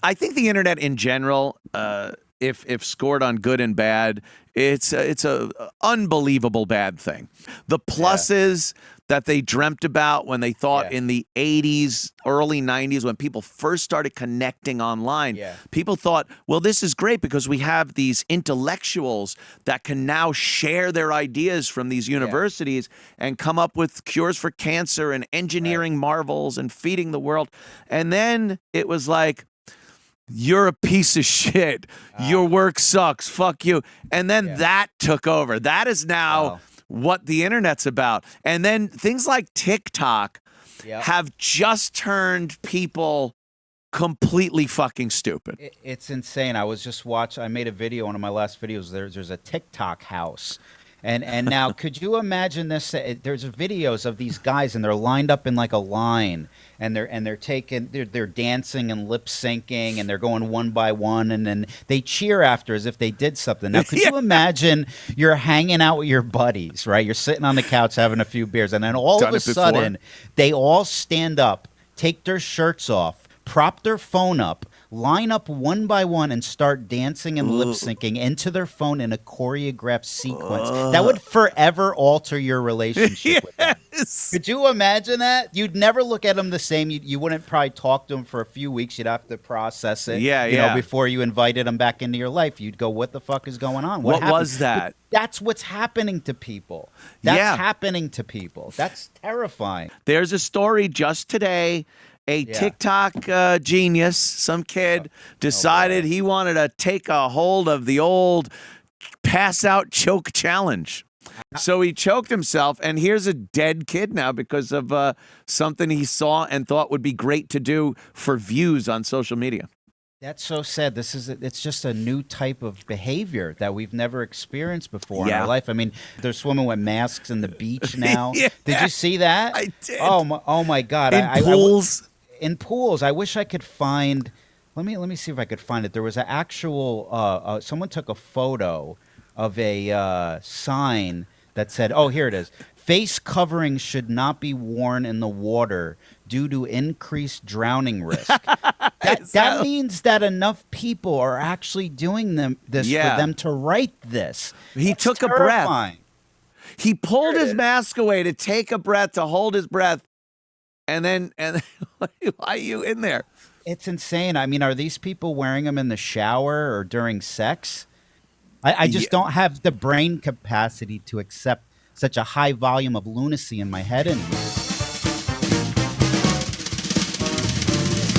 I think the internet in general, if scored on good and bad, it's a unbelievable bad thing. The pluses that they dreamt about when they thought in the 80s, early 90s, when people first started connecting online, people thought, well, this is great because we have these intellectuals that can now share their ideas from these universities and come up with cures for cancer and engineering marvels and feeding the world. And then it was like, you're a piece of shit. Your work sucks. Fuck you. And then that took over. That is now what the internet's about. And then things like TikTok have just turned people completely fucking stupid. It's insane. I was just I made a video, one of my last videos. There's a TikTok house. And now, could you imagine this? There's videos of these guys, and they're lined up in like a line, and they're dancing and lip syncing, and they're going one by one, and then they cheer after as if they did something. Now, could you imagine you're hanging out with your buddies, right? You're sitting on the couch having a few beers, and then all of a sudden, they all stand up, take their shirts off, prop their phone up, line up one by one, and start dancing and lip syncing into their phone in a choreographed sequence that would forever alter your relationship with them. Could you imagine that? You'd never look at them the same. You wouldn't probably talk to them for a few weeks. You'd have to process it. You know, before you invited them back into your life, you'd go, "What the fuck is going on? What was that?" But that's what's happening to people. That's happening to people. That's terrifying. There's a story just today. A TikTok genius, some kid, decided he wanted to take a hold of the old pass out choke challenge. So he choked himself, and here's a dead kid now because of something he saw and thought would be great to do for views on social media. That's so sad. It's just a new type of behavior that we've never experienced before in our life. I mean, they're swimming with masks in the beach now. Did you see that? I did. Oh my God. In pools. In pools, I wish I could find. Let me see if I could find it. There was an actual. Someone took a photo of a sign that said, "Oh, here it is. Face coverings should not be worn in the water due to increased drowning risk." That means that enough people are actually doing this for them to write this. He took a breath. He pulled his mask away to take a breath, to hold his breath. And then why are you in there? It's insane. I mean, are these people wearing them in the shower or during sex? I just don't have the brain capacity to accept such a high volume of lunacy in my head anymore.